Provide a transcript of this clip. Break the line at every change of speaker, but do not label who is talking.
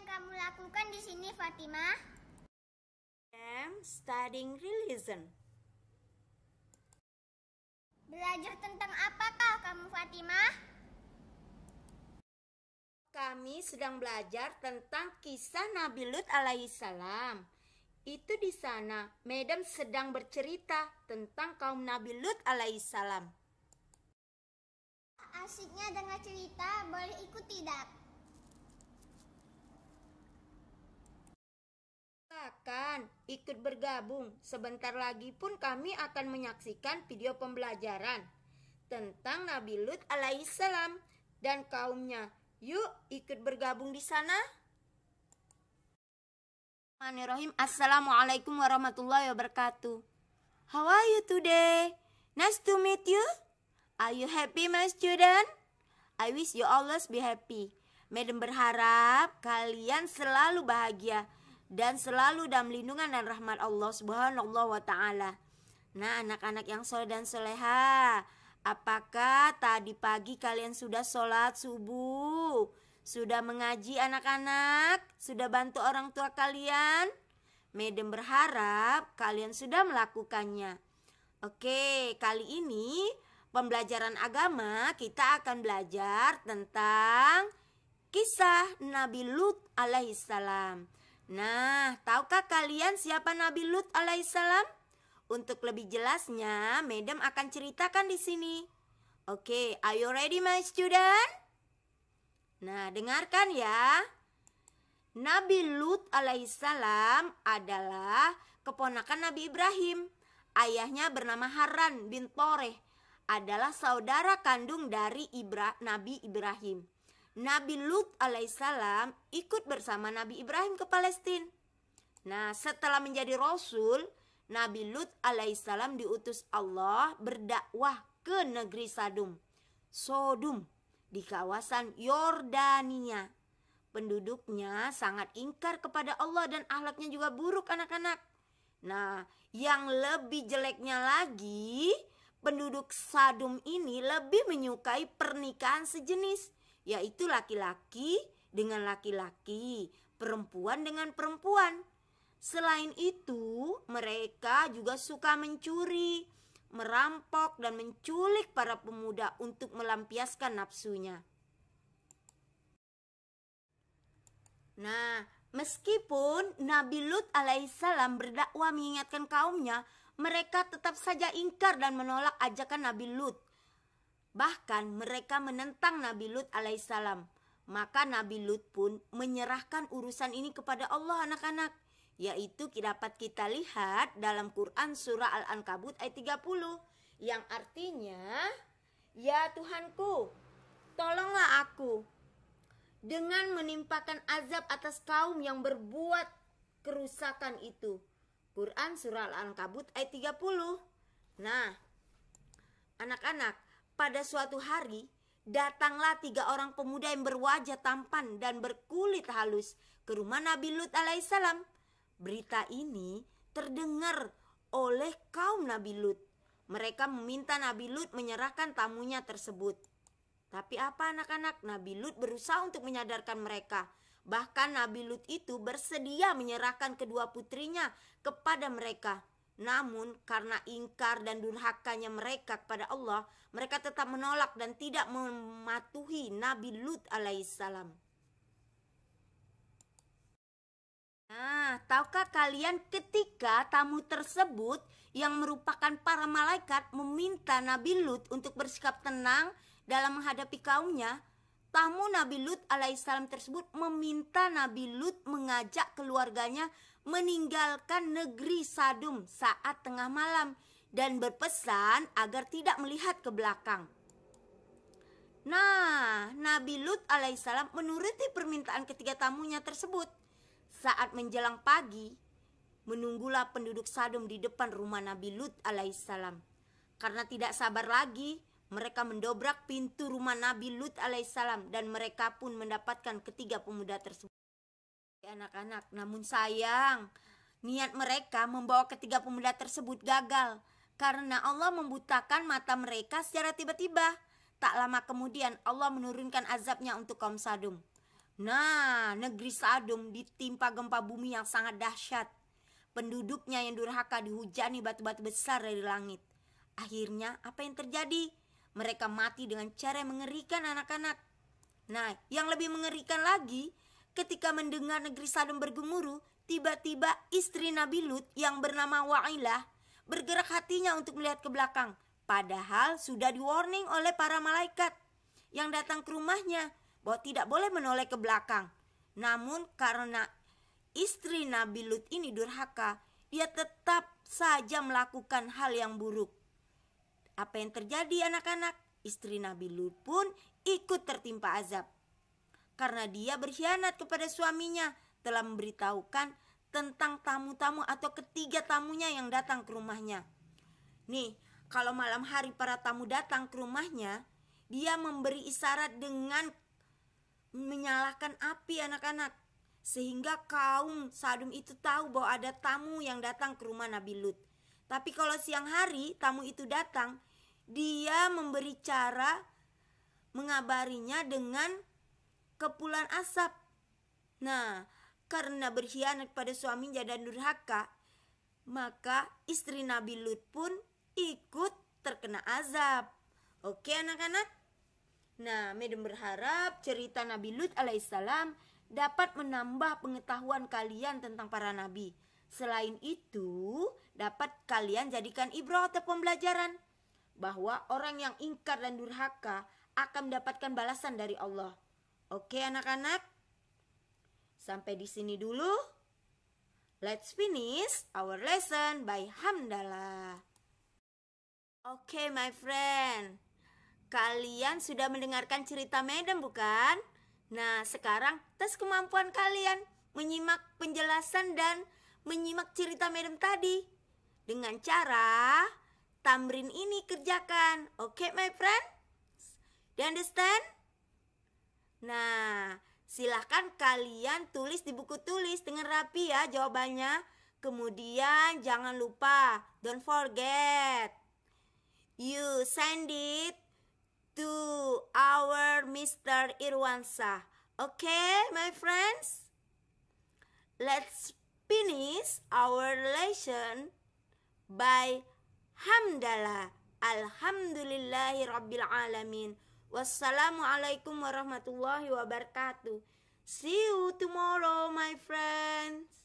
kamu lakukan di sini, Fatimah?
I'm studying religion.
Belajar tentang apakah kamu, Fatimah?
Kami sedang belajar tentang kisah Nabi Lut alaihissalam. Itu di sana, Madam sedang bercerita tentang kaum Nabi Lut alaihissalam.
Asiknya dengar cerita, boleh ikut tidak?
Silakan ikut bergabung. Sebentar lagi pun kami akan menyaksikan video pembelajaran tentang Nabi Lut alaihissalam dan kaumnya. Yuk ikut bergabung di sana. Bismillahirrahmanirrahim. Assalamualaikum warahmatullahi wabarakatuh. How are you today? Nice to meet you. Are you happy, my student? I wish you always be happy. Madam berharap kalian selalu bahagia dan selalu dalam lindungan dan rahmat Allah Subhanahu wa ta'ala. Nah, anak-anak yang soleh dan soleha, apakah tadi pagi kalian sudah sholat subuh? Sudah mengaji anak-anak? Sudah bantu orang tua kalian? Madam berharap kalian sudah melakukannya. Oke, kali ini pembelajaran agama kita akan belajar tentang kisah Nabi Lut alaihissalam. Nah, tahukah kalian siapa Nabi Lut alaihissalam? Untuk lebih jelasnya, Madam akan ceritakan di sini. Oke, are you ready, my student? Nah, dengarkan ya. Nabi Lut alaihissalam adalah keponakan Nabi Ibrahim. Ayahnya bernama Haran bin Toreh, adalah saudara kandung dari Nabi Ibrahim. Nabi Lut alaihissalam ikut bersama Nabi Ibrahim ke Palestina. Nah, setelah menjadi rasul, Nabi Lut alaihissalam diutus Allah berdakwah ke negeri Sodom di kawasan Yordania. Penduduknya sangat ingkar kepada Allah dan akhlaknya juga buruk, anak-anak. Nah, yang lebih jeleknya lagi, penduduk Sodom ini lebih menyukai pernikahan sejenis, yaitu laki-laki dengan laki-laki, perempuan dengan perempuan. Selain itu, mereka juga suka mencuri, merampok, dan menculik para pemuda untuk melampiaskan nafsunya. Nah, meskipun Nabi Lut alaihissalam berdakwah mengingatkan kaumnya, mereka tetap saja ingkar dan menolak ajakan Nabi Lut. Bahkan mereka menentang Nabi Lut alaihissalam. Maka Nabi Lut pun menyerahkan urusan ini kepada Allah, anak-anak. Yaitu dapat kita lihat dalam Quran surah Al-Ankabut ayat 30. Yang artinya, ya Tuhanku, tolonglah aku dengan menimpakan azab atas kaum yang berbuat kerusakan itu. Quran surah Al-Ankabut ayat 30. Nah, anak-anak, pada suatu hari datanglah 3 orang pemuda yang berwajah tampan dan berkulit halus ke rumah Nabi Lut alaihissalam. Berita ini terdengar oleh kaum Nabi Lut. Mereka meminta Nabi Lut menyerahkan tamunya tersebut. Tapi apa, anak-anak? Nabi Lut berusaha untuk menyadarkan mereka. Bahkan Nabi Lut itu bersedia menyerahkan kedua putrinya kepada mereka. Namun karena ingkar dan durhakanya mereka kepada Allah, mereka tetap menolak dan tidak mematuhi Nabi Lut alaihissalam. Nah, tahukah kalian ketika tamu tersebut yang merupakan para malaikat meminta Nabi Lut untuk bersikap tenang dalam menghadapi kaumnya, tamu Nabi Lut alaihissalam tersebut meminta Nabi Lut mengajak keluarganya meninggalkan negeri Sodom saat tengah malam dan berpesan agar tidak melihat ke belakang. Nah, Nabi Lut alaihissalam menuruti permintaan ketiga tamunya tersebut. Saat menjelang pagi, menunggulah penduduk Sodom di depan rumah Nabi Lut alaihissalam. Karena tidak sabar lagi, mereka mendobrak pintu rumah Nabi Lut alaihissalam dan mereka pun mendapatkan ketiga pemuda tersebut. Anak-anak, namun sayang, niat mereka membawa ketiga pemuda tersebut gagal karena Allah membutakan mata mereka secara tiba-tiba. Tak lama kemudian Allah menurunkan azabnya untuk kaum Sodom. Nah, negeri Sodom ditimpa gempa bumi yang sangat dahsyat. Penduduknya yang durhaka dihujani batu-batu besar dari langit. Akhirnya apa yang terjadi? Mereka mati dengan cara yang mengerikan, anak-anak. Nah, yang lebih mengerikan lagi, ketika mendengar negeri Sodom bergemuruh, tiba-tiba istri Nabi Lut yang bernama Wa'ilah bergerak hatinya untuk melihat ke belakang. Padahal sudah di-warning oleh para malaikat yang datang ke rumahnya bahwa tidak boleh menoleh ke belakang. Namun karena istri Nabi Lut ini durhaka, dia tetap saja melakukan hal yang buruk. Apa yang terjadi, anak-anak? Istri Nabi Lut pun ikut tertimpa azab. Karena dia berkhianat kepada suaminya, telah memberitahukan tentang tamu-tamu atau ketiga tamunya yang datang ke rumahnya. Nih, kalau malam hari para tamu datang ke rumahnya, dia memberi isyarat dengan menyalakan api, anak-anak, sehingga kaum Sodom itu tahu bahwa ada tamu yang datang ke rumah Nabi Lut. Tapi kalau siang hari tamu itu datang, dia memberi cara mengabarinya dengan kepulan asap. Nah, karena berkhianat pada suaminya dan durhaka, maka istri Nabi Lut pun ikut terkena azab. Oke, anak-anak? Nah, Madam berharap cerita Nabi Lut alaihissalam dapat menambah pengetahuan kalian tentang para nabi. Selain itu, dapat kalian jadikan ibrah atau pembelajaran bahwa orang yang ingkar dan durhaka akan mendapatkan balasan dari Allah. Oke, anak-anak? Sampai di sini dulu. Let's finish our lesson by Hamdalah. Oke, my friend. Kalian sudah mendengarkan cerita Madam, bukan? Nah, sekarang tes kemampuan kalian menyimak penjelasan dan menyimak cerita Madam tadi. Dengan cara tamrin ini kerjakan. Oke, my friend? Do you understand? Nah, silahkan kalian tulis di buku tulis dengan rapi ya jawabannya. Kemudian jangan lupa, don't forget, you send it to our Mr. Irwansyah. Okay, my friends? Let's finish our lesson by Hamdalah. Alhamdulillahi Rabbil Alamin. Wassalamualaikum warahmatullahi wabarakatuh. See you tomorrow, my friends.